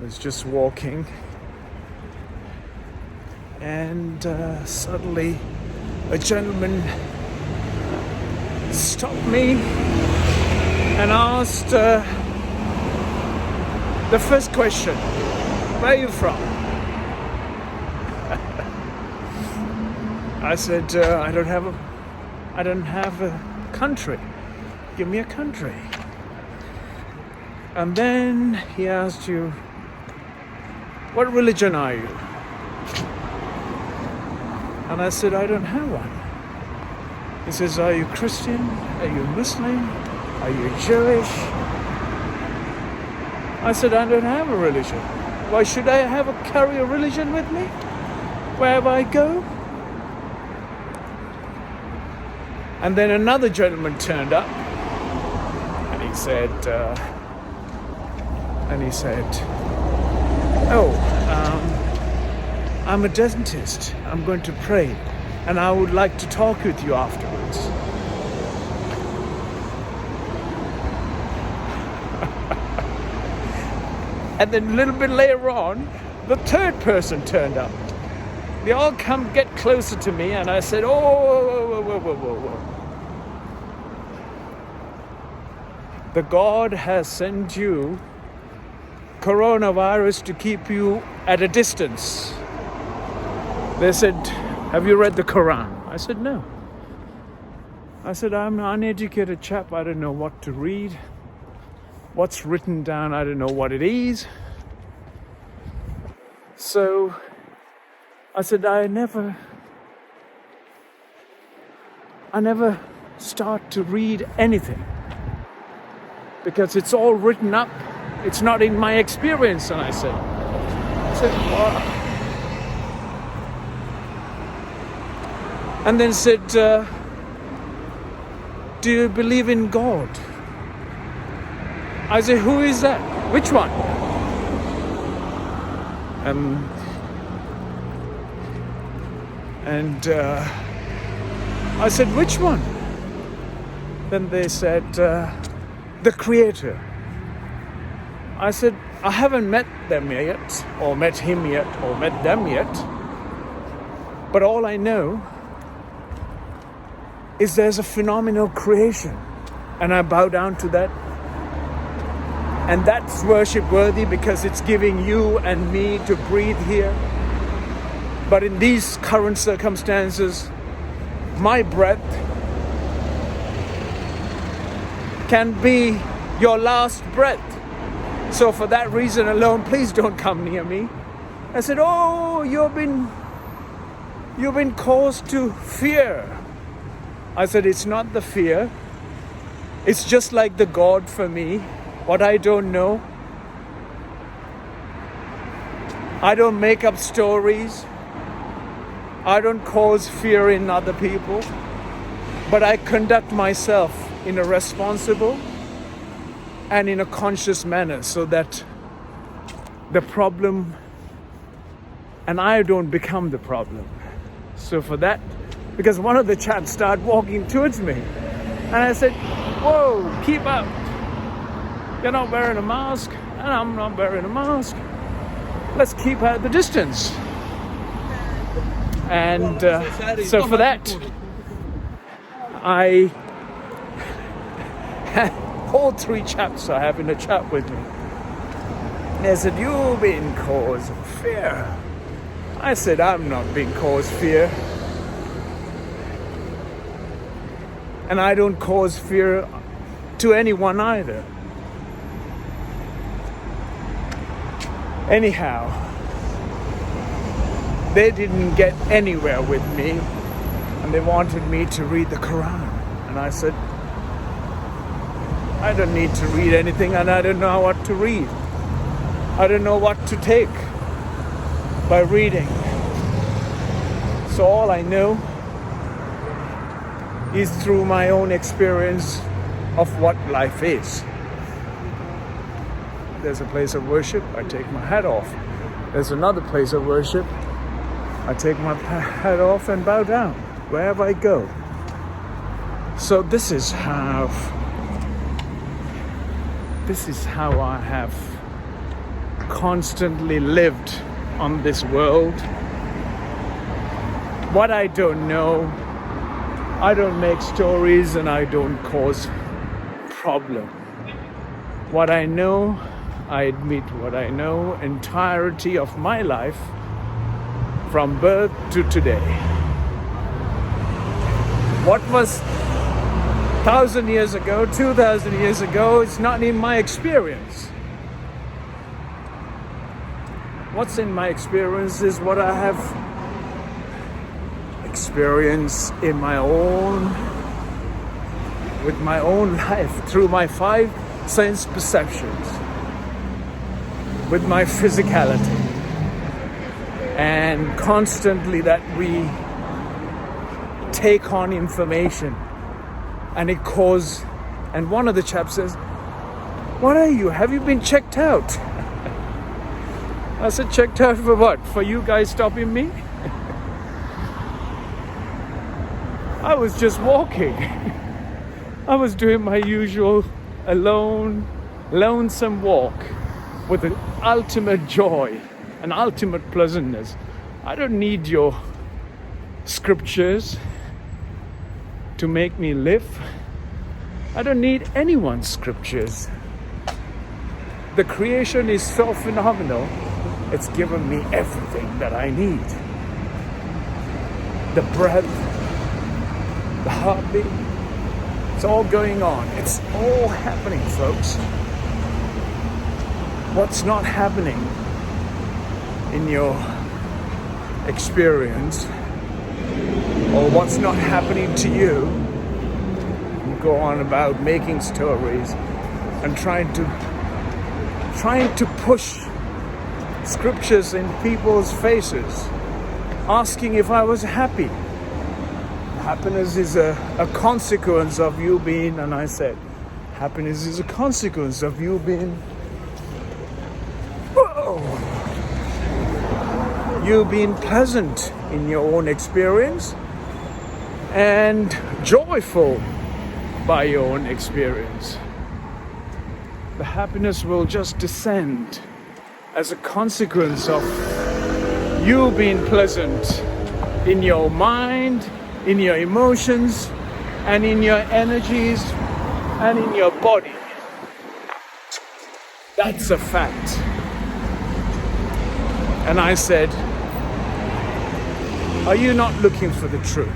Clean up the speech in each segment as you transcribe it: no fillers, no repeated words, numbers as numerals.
was just walking, and suddenly a gentleman stopped me and asked the first question, "Where are you from?" I said, I don't have a country. Give me a country. And then he asked you, "What religion are you?" And I said, "I don't have one." He says, "Are you Christian? Are you Muslim? Are you Jewish?" I said, "I don't have a religion. Why should I carry a religion with me wherever I go?" And then another gentleman turned up, and he said, "Oh, I'm a dentist. I'm going to pray, and I would like to talk with you afterwards." And then a little bit later on, the third person turned up. They all get closer to me, and I said, whoa. The God has sent you coronavirus to keep you at a distance. They said, "Have you read the Quran?" I said, "No." I said, "I'm an uneducated chap. I don't know what to read. What's written down, I don't know what it is." So I said, I never start to read anything because it's all written up. It's not in my experience. And I said, "Wow." And then said, "Do you believe in God?" I said, "Who is that? Which one?" And I said, "Which one?" Then they said, "The Creator." I said, "I haven't met them yet, or met him yet, or met them yet. But all I know is there's a phenomenal creation, and I bow down to that. And that's worship worthy because it's giving you and me to breathe here. But in these current circumstances, my breath can be your last breath. So for that reason alone, please don't come near me." I said, "Oh, you've been caused to fear." I said, "It's not the fear. It's just like the God for me. What I don't know. I don't make up stories. I don't cause fear in other people. But I conduct myself in a responsible and in a conscious manner so that the problem and I don't become the problem." So for that, because one of the chaps started walking towards me, and I said, "Whoa, keep out. You're not wearing a mask, and I'm not wearing a mask. Let's keep at the distance." And so for that, I had all three chaps are having a chat with me. They said, "You've been caused fear." I said, "I'm not being caused fear. And I don't cause fear to anyone either." Anyhow, they didn't get anywhere with me, and they wanted me to read the Quran. And I said, "I don't need to read anything, and I don't know what to read. I don't know what to take by reading. So all I know is through my own experience of what life is. There's a place of worship, I take my hat off. There's another place of worship, I take my hat off and bow down wherever I go." So this is how I have constantly lived on this world. What I don't know, I don't make stories and I don't cause problem. What I know, I admit what I know, entirety of my life from birth to today. What was 1,000 years ago, 2,000 years ago, it's not in my experience. What's in my experience is what I have experienced in my own, with my own life, through my 5 sense perceptions, with my physicality, and constantly that we take on information and it causes, and one of the chaps says, "What are you? Have you been checked out?" I said, "Checked out for what? For you guys stopping me?" I was just walking. I was doing my usual lonesome walk with an ultimate joy, an ultimate pleasantness. I don't need your scriptures to make me live. I don't need anyone's scriptures. The creation is so phenomenal. It's given me everything that I need. The breath, the heartbeat, it's all going on. It's all happening, folks. What's not happening in your experience, or what's not happening to you, you go on about making stories and trying to push scriptures in people's faces, asking if I was happy. Happiness is a consequence of you being, and I said, happiness is a consequence of you being, you being pleasant in your own experience and joyful by your own experience. The happiness will just descend as a consequence of you being pleasant in your mind, in your emotions, and in your energies, and in your body. That's a fact. And I said, "Are you not looking for the truth?"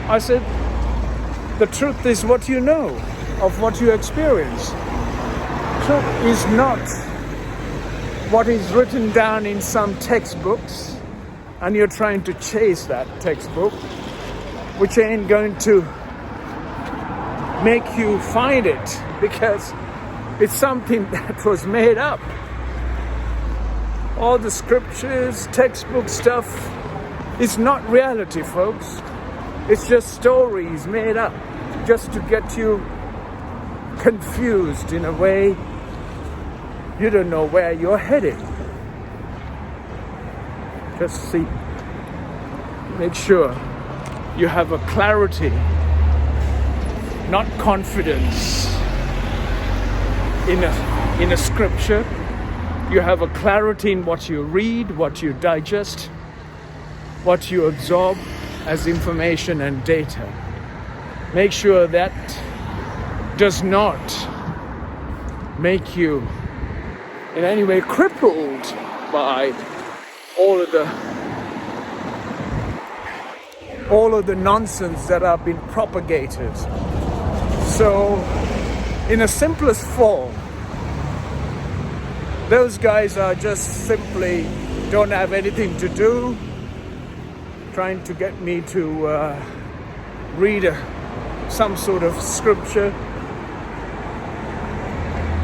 I said, "The truth is what you know of what you experience. Truth is not what is written down in some textbooks, and you're trying to chase that textbook, which ain't going to make you find it, because it's something that was made up. All the scriptures, textbook stuff is not reality, folks. It's just stories made up just to get you confused in a way you don't know where you're headed. Just see, make sure you have a clarity, not confidence in a scripture. You have a clarity in what you read, what you digest, what you absorb as information and data. Make sure that does not make you in any way crippled by all of the nonsense that have been propagated. So, in a simplest form, those guys are just simply don't have anything to do, trying to get me to read some sort of scripture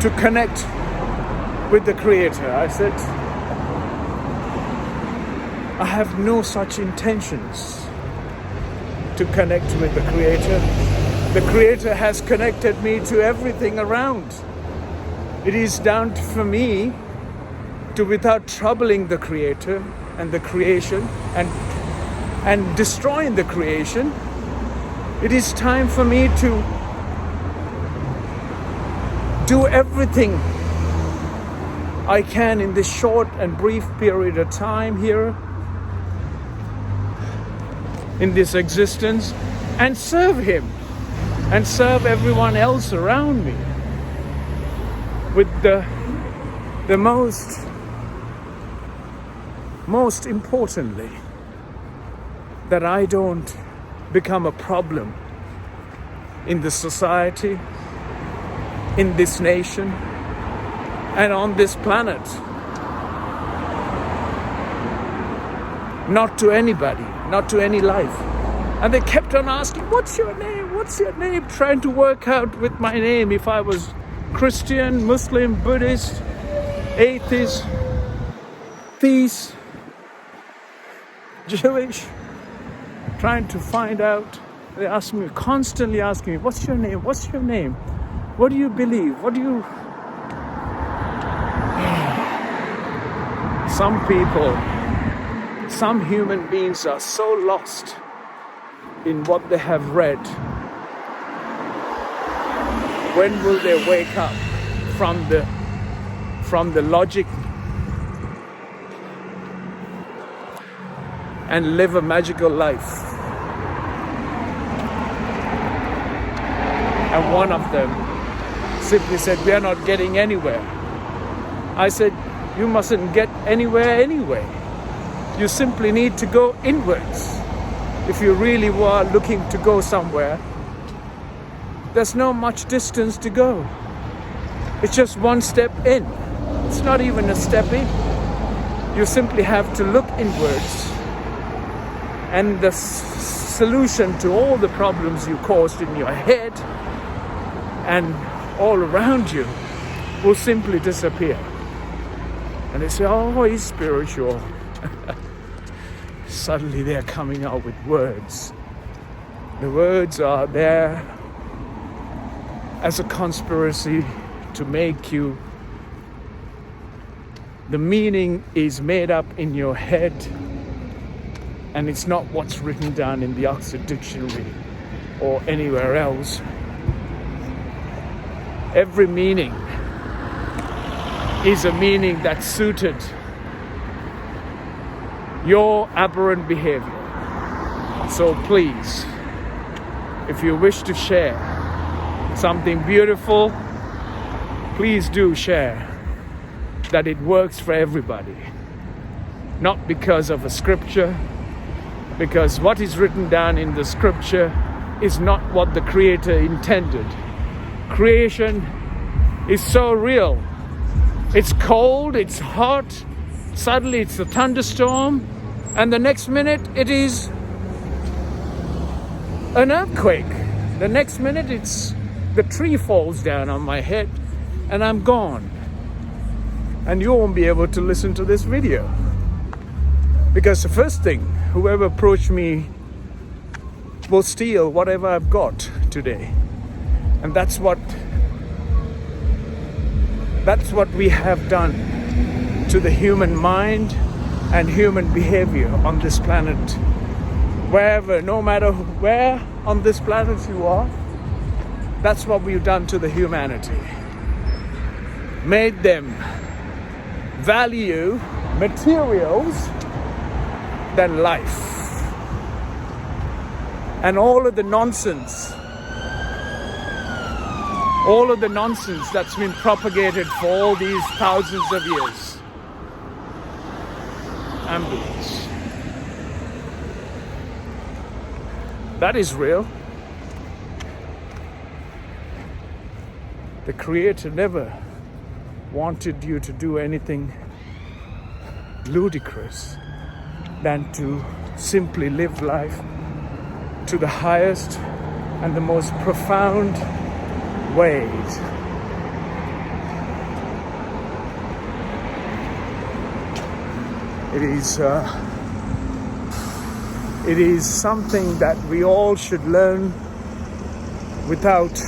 to connect with the Creator. I said, I have no such intentions to connect with the Creator. The Creator has connected me to everything around. It is down for me to, without troubling the Creator and the creation and destroying the creation, it is time for me to do everything I can in this short and brief period of time here in this existence, and serve Him and serve everyone else around me with the most importantly, that I don't become a problem in the society, in this nation, and on this planet. Not to anybody, not to any life. And they kept on asking, what's your name? What's your name? Trying to work out with my name if I was Christian, Muslim, Buddhist, atheist, theist, Jewish. Trying to find out. They ask me, constantly asking me, what's your name? What's your name? What do you believe? What do you... Some people, some human beings are so lost in what they have read. When will they wake up from the logic and live a magical life? And one of them simply said, we are not getting anywhere. I said, you mustn't get anywhere anyway. You simply need to go inwards. If you really were looking to go somewhere, there's not much distance to go. It's just one step in. It's not even a step in. You simply have to look inwards. And the solution to all the problems you caused in your head and all around you will simply disappear. And they say, oh, he's spiritual. Suddenly they're coming out with words. The words are there as a conspiracy to make you... The meaning is made up in your head, and it's not what's written down in the Oxford Dictionary or anywhere else. Every meaning is a meaning that suited your aberrant behavior. So please, if you wish to share something beautiful, please do share that it works for everybody. Not because of a scripture, because what is written down in the scripture is not what the Creator intended. Creation is so real. It's cold, it's hot, suddenly it's a thunderstorm, and the next minute it is an earthquake. The next minute it's the tree falls down on my head and I'm gone. And you won't be able to listen to this video. Because the first thing, whoever approached me will steal whatever I've got today. And that's what we have done to the human mind and human behavior on this planet. Wherever, no matter where on this planet you are, that's what we've done to the humanity. Made them value materials than life. And all of the nonsense that's been propagated for all these thousands of years. Ambulance. That is real. The Creator never wanted you to do anything ludicrous than to simply live life to the highest and the most profound ways. It is something that we all should learn without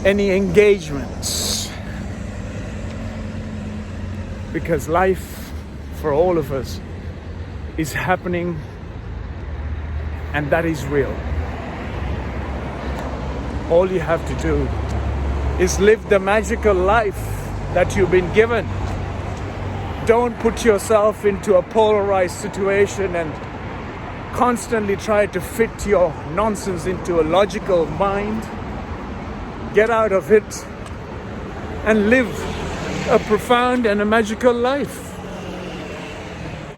any engagements, because life for all of us is happening, and that is real. All you have to do is live the magical life that you've been given. Don't put yourself into a polarized situation and constantly try to fit your nonsense into a logical mind. Get out of it and live a profound and a magical life.